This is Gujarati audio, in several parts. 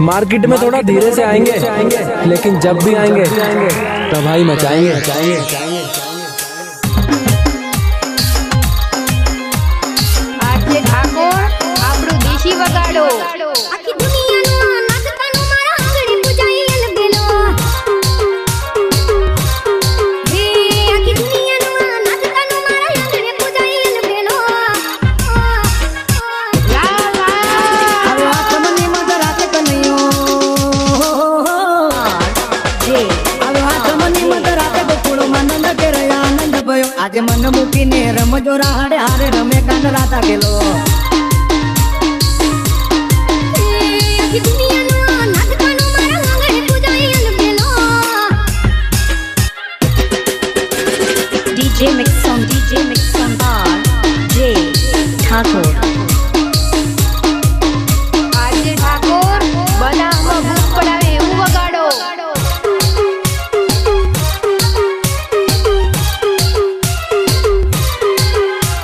मार्केट में थोड़ा धीरे से आएंगे, लेकिन जब भी आएंगे तबाही मचाएंगे। આજે ઠાકોર આપણું દેશી વગાડો આખી દુનિયાનો નાચતાનો મારા આંગણે પૂજાઈ એલબેલો હે આખી દુનિયાનો નાચતાનો મારા આંગણે પૂજાઈ એલબેલો લા લા હવે આ તમને મત રાતે કનૈયો જે હવે આ તમને મત રાતે ગોકુળો આનંદ કે રહ્યા આનંદ ભયો આજે મન મૂકીને રમજો રાડે હારે રમે કાન રાતા ગેલો આખી દુનિયાનો નાચતાનો મારા આંગણે પૂજાઈ એલબેલો DJ Mix on bar J Thakur. આજે ઠાકોર બનાવમાં ભૂખ પડાવે એવું વગાડો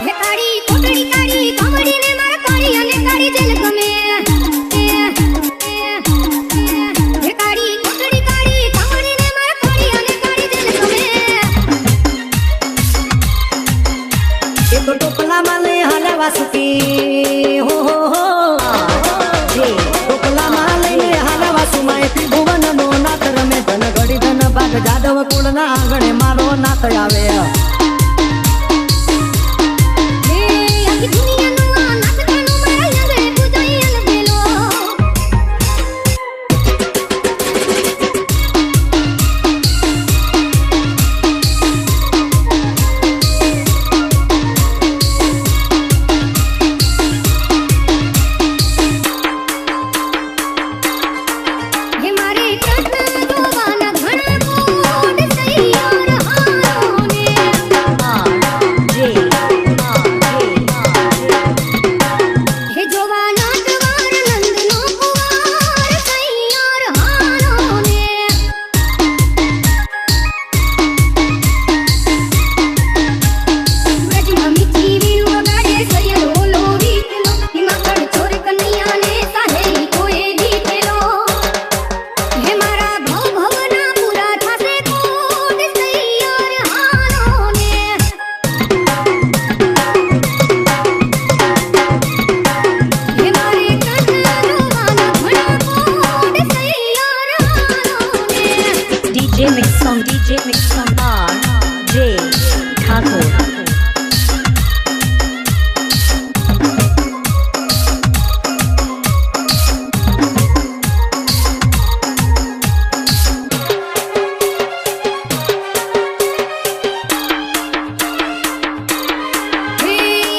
હે કાળી કોટડી કાળી કમળીને મારા કાળી અને કાળી જેલ ગમે હે કાળી કોટડી કાળી કમળીને મારા કાળી અને કાળી જેલ ગમે એ તો ટોપલામાં લઈ હાલે વાસુકી હો જે ટોપલામાં લઈને હાલે વાસુમાં એ ભુવનનો નાથ રમે ધન ઘડી ધન ભાગ જાદવ કુળના આંગણે મારો નાથ આવે હે આખી દુનિયાનો નાચતાનો મારા આંગણે પૂજાઈ એલબેલો હે મારે કૃષ્ણ જોવાના ઘણા કોડ સૈયાર હારો ને હે જોવાના દ્વાર નંદનો કુંવર સૈયાર હારો ને વ્રજમાં મીઠી વીણુ વગાડે સૈયર ઓલો વીતેલો હિમાકળ ચોર કનૈયાને સાહેલી કોએ દીધેલો હે મારા ભવ ભવના પૂરા થાશે કોટ સૈયાર હારો ને હે મારે કૃષ્ણ જોવાના ઘણા કોટ સૈયાર હારો ને DJ Mix on bar J Thakur. હે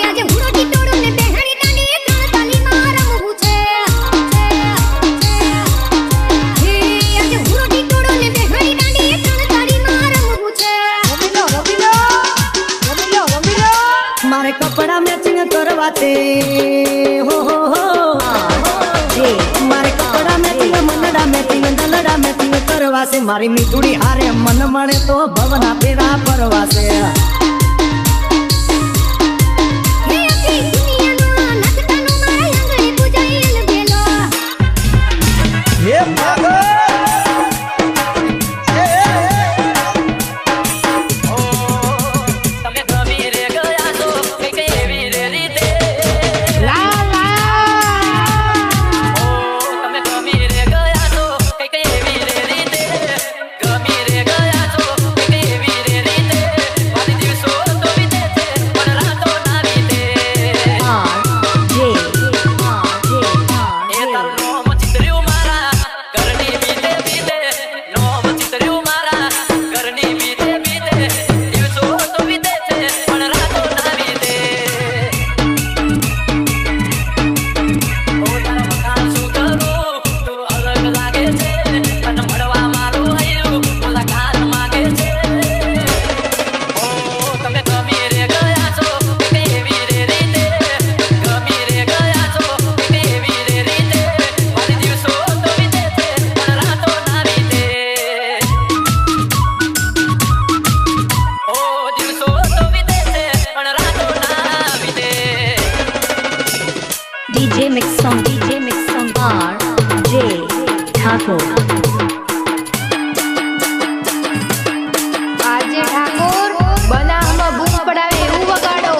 આજે હુડો ટીટોડો ને બેહણી દાંડીએ ત્રણ તાલીમાં રમવું છે હે આજે હુડો ટીટોડો ને બેહણી દાંડીએ ત્રણ તાલીમાં રમવું છે મારે કપડા મેચિંગ કરવા તે હો જે મારે કપડા મેચિંગ મનડા મેચિંગ દલડા મેચિંગ કરવા છે મારી મીઠુડી હારે મન મળે તો ભવના ફેરા ફરવા છે હે આખી દુનિયાનો નાચતાનો મારા આંગણે પૂજાઈ એલબેલો તમે ગમી રે ગયા છો કઈક એવી રે રીતે લા લા ઓ તમે ગમી રે ગયા છો કઈક એવી રે રીતે ગમી રે ગયા છો કઈક એવી રે રીતે વાલી Thakur. આજે ઠાકોર બનાવમાં બૂમ પડાવે એવું વગાડો.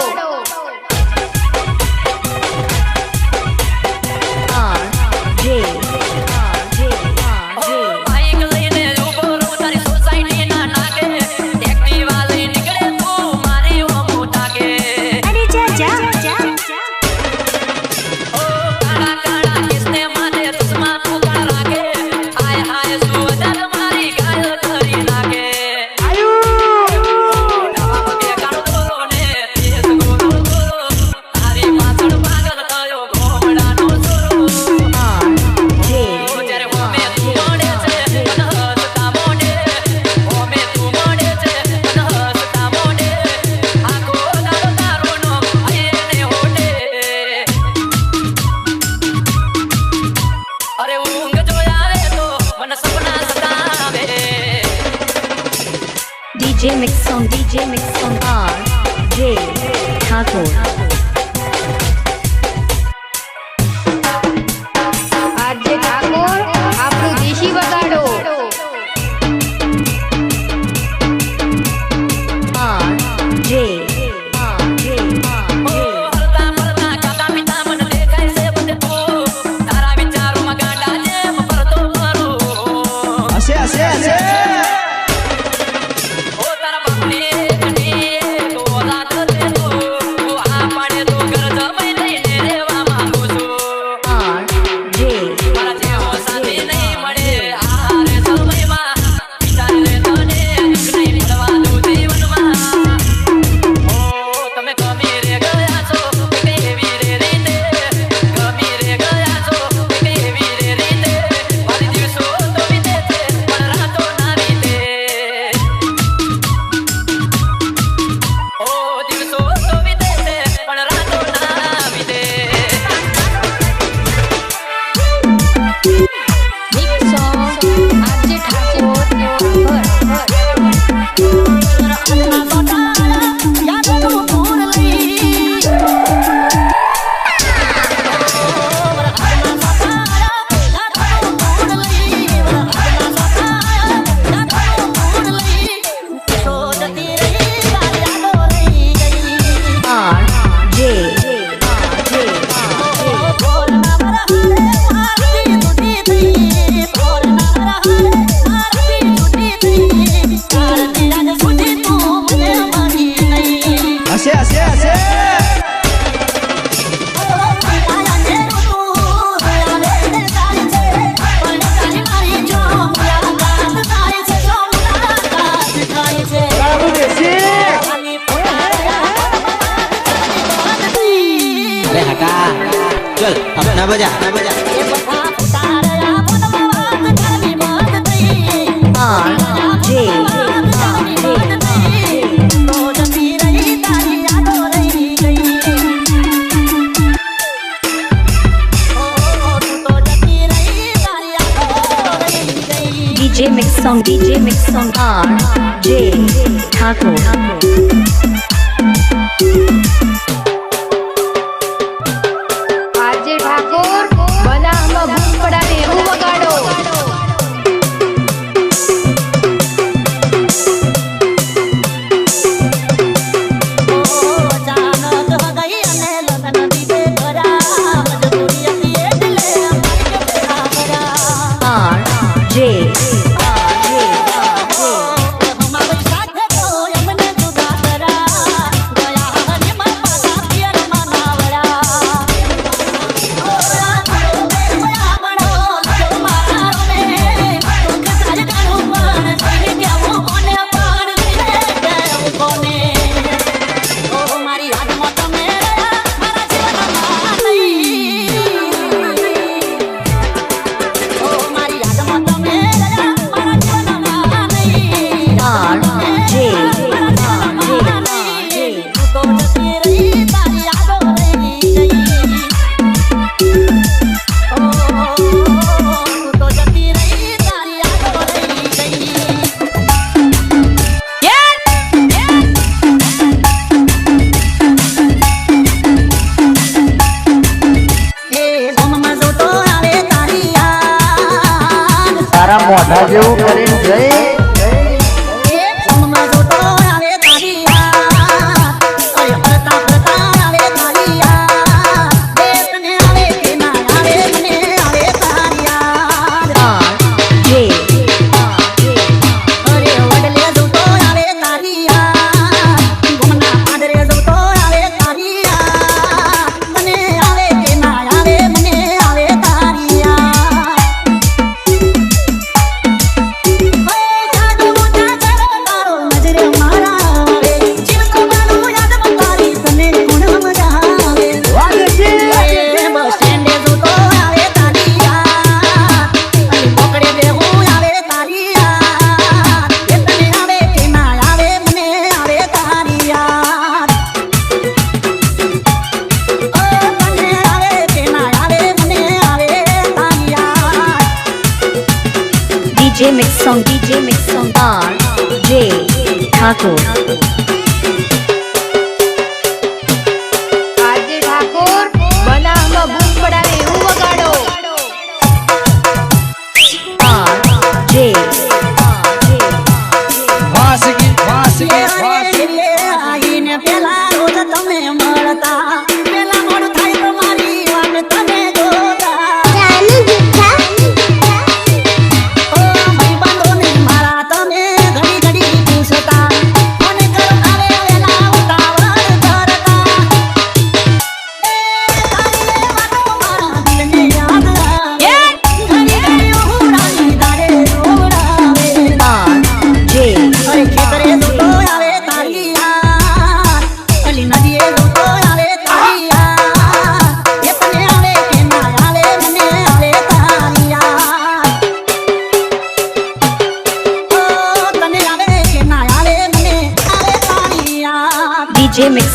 RJ. બાઈક લઈને ઊભો રહું તારી સોસાયટીના નાકે, એક્ટિવા લઈ નીકળે તું મારી ઓમો તાકે. અરે જા. ઓ કાળા કાળા કિસને માથે ચશ્મા તું કાળા રાખે, હાય હાય સુવદર મારી ઘાયલ કરી નાખે. નવા પગે કાળો દોરો ને તેજ ગોરો ગોરો, તારી પાછળ પાગલ થયો ઘોમડાનો સોરો. જ્યારે હોમે તું મળે છે અને હસતા મોઢે, હોમે તું મળે છે અને હસતા મોઢે, આખો દાડો તારું નામ આયે ને હોડે. અરે ઊંઘ જો આવે તો મને સપના સતાવે. DJ Mix Song RJ Thakur. આજે ઠાકોર આપણું દેશી વગાડો. RJ. હરતા ફરતા કાકા પિતા મને દેખાય છે બધે તું, તારા વિચારોમાં ગાંડા જેમ ફરતો ફરું. ઓ તારા બાપની ઘણી તો રાત દે તું, ઓ આ પાડે તો ઘર જમાઈ લઈને રહેવા માંગુ છું. RJ. મારા જેવો સાથી નહીં મળે આ રે સમયમાં, વિચારી લે તને દુઃખ નહીં પડવા દઉં જીવનમાં. ઓ તમે ગમી રે ગયા છો કેવી રે રીતે, ગમી રે ગયા છો કેવી રે રીતે, મારી દિવસો તો વીતે છે પણ રાતો ના વીતે. ઓ દિવસો તો વીતે છે પણ રાતો ના વીતે. મિક્સ સોંગ આજે ઠાકોર. अरे हटा चल अब ना बजा RJ. DJ Mix Song RJ Thakur. આજે ઠાકોર બનાવમાં બૂમ પડાવે એવું વગાડો. RJ. તારા મોઢા જેવું કરીને જઈ DJ Mix Song R.J. Thakur. આજે ઠાકોર બનાવમાં બૂમ પડાવે એવું વગાડો. R.J. વાસકી વાસકી વાસકી આઈને પેલા રોજ તમે મળતા પેલા મોડું થાય તો મારી વાત તમે જોતા ઓ ભાઈ બંધોને મારા તમે ઘડી ઘડી પૂછતા મને ઘર આવે વેલા ઉતાવળ કરતા તારી વાતો મારા દિલને યાદ આવે ઘડી ઘડી હું રાની તારે રોવડાવે R.J. અરે ખેતરે જોતો આવે તારી યાર અલી નદીએ જોતો આવે તારી યાર એ તને આવે કે ના આવે મને આવે તારી યાર ઓ તને આવે કે ના આવે મને આવે તારી યાર DJ Mix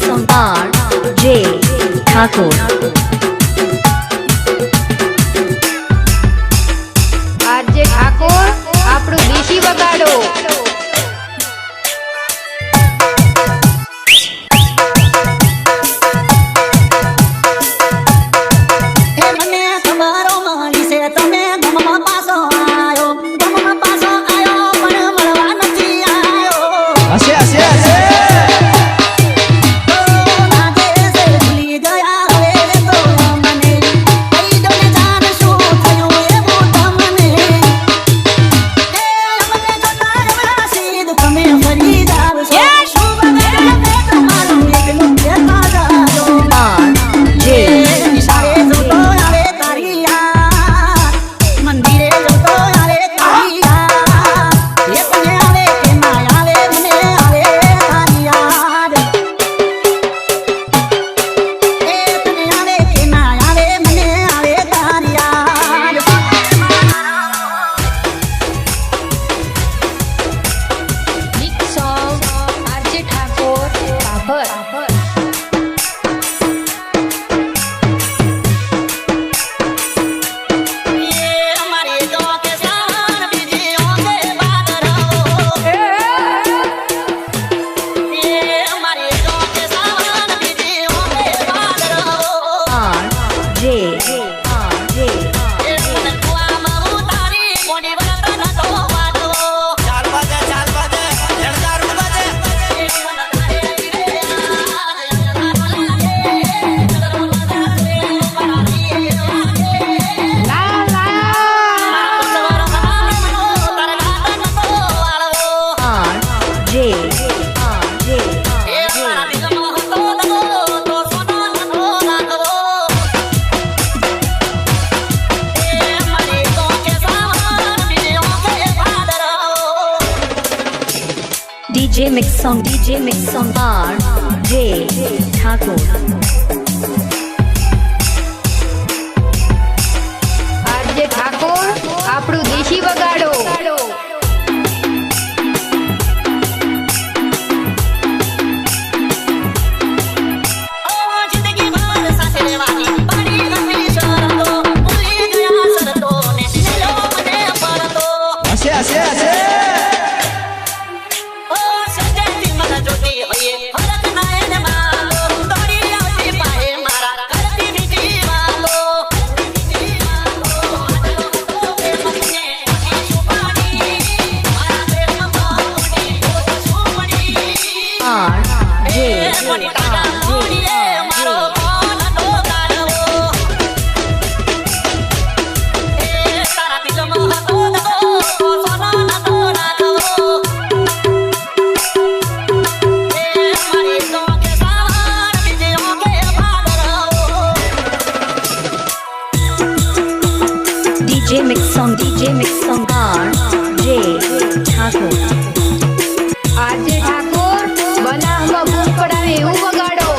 Song R.J. Thakur. આજે ઠાકોર આપણું દેશી વગાડો. એ મને તમારો મારી છે તમે ગમમાં પાછો આયો પણ મળવા નથી આયો હશે હશે હશે આજે સે ભૂલી ગયા હવે તો મને કઈ દો ને જાન શું થયું એવું તમને એ મને જોતા રમણા સીધ તમે ફરી જાવ છો શું બગાડ મેં તમારું એકલું કહેતા જાજો R.J. નિશાળે જોતો આવે તારી યાર મંદિરે જોતો આવે તારી યાર એ તને આવે કે ના આવે મને આવે તારી યાર એ તને આવે કે ના આવે મને આવે તારી યાર Mix Song આજે ઠાકોર બાબર. ये हमारे जो के साथ बिजियों के बात रहो ये हमारे जो के साथ बिजियों के बात रहो R.J. ये मनकुआ मऊ तारी मोनी वतन तो वादो चार बजे लड़दार बजे ये मन तारे रे DJ Mix Song R.J. Thakur. આજે ઠાકોર આપણું દેશી વગાડો. जिंदगी भर साथ रहवानी बड़ी लंबी शरतो भूली गया शरतो ने लो मने परतो હશે હશે હશે ओ सजती मन जोती होए हरत नायन मालो दौड़ी आवती DJ Mix Song RJ Thakur. આજે ઠાકોર બનાવમાં બૂમ પડાવે એવું વગાડો.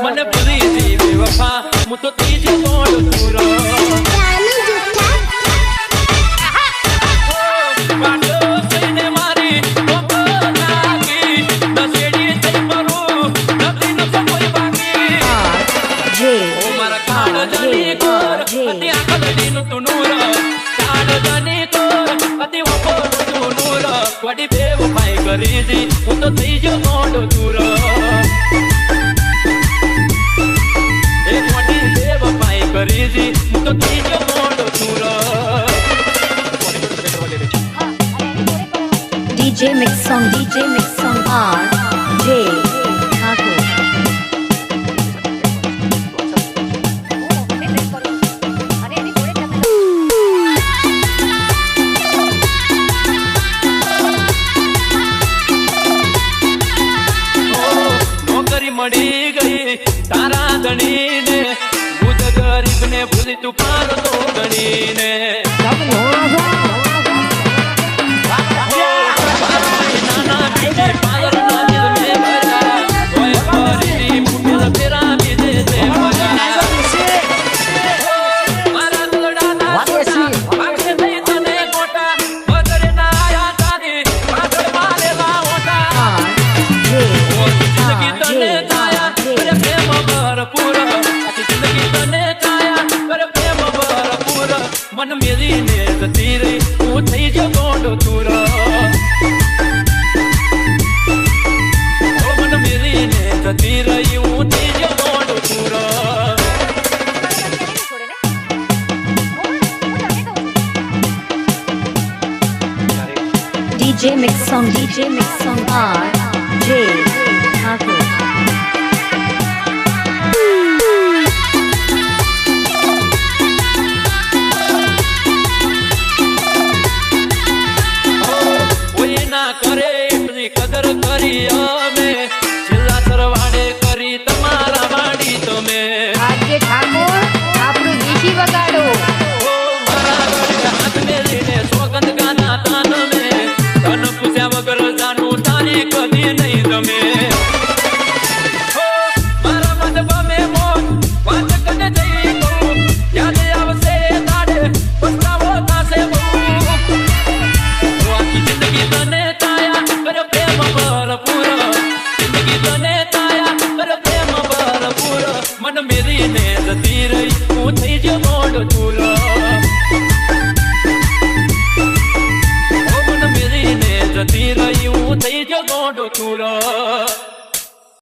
મને ભૂલી દી બેવફા હું તો ત્રીજે મોડ પૂરો વાડો જઈને મારી કોપો નાગી નસેડી થઈ મરું નથી ન કોઈ બાકી ઓ મારા કાળ જાની કોર અતિ આખડી નું તું નૂર કાળ જાની કોર અતિ વપો તું નૂર વડી બેવફાઈ કરી દી હું તો ત્રીજે મોડ પૂરો કરીજી હું તો ત્રીજો મોડો ચૂરો. DJ Mix Song RJ Thakur. નોકરી મળી ગઈ તારા ધણીને ગરીબ ને ભૂલી તું પાર તો ગણીને નાના બીજે પાર ના દિલ મે ભરા કોઈ ફરી મુકેલ ફેરા બીજે તે મજા મારા દોડા ના વાગે થઈ તને કોટા વગર ના આયા તારી પાછળ મારેલા ઓટા જિંદગી તને છાયા પ્રેમ ભરપૂર મન મેરી ને જતી રહી હું થઈ જ મોડો તુર મન મેરી ને જતી રહી હું થઈ જ મોડો તુર DJ Mix Song RJ Thakur. કરે એટલી કદર કરી અમે છેલ્લા સરવાડે કરી તમારા વાડી તમે આજે ઠાકોર આપણું દેશી વગાડો. મારા હાથ મેલીને સોગંદ ગાના તાન મે તન પૂછ્યા વગર જાનું તારી કદી નહીં તમે મારા મન બમે મોન વાત કને જઈ કહું યાદ આવશે તારે પસ્તાવો થાશે બહુ આખી જિંદગી તને મન મેરી ને જતી રહી હું થઈ જ મોડો ચૂલો મન મેરી ને જતી રહી હું થઈ જ મોડો ચૂલો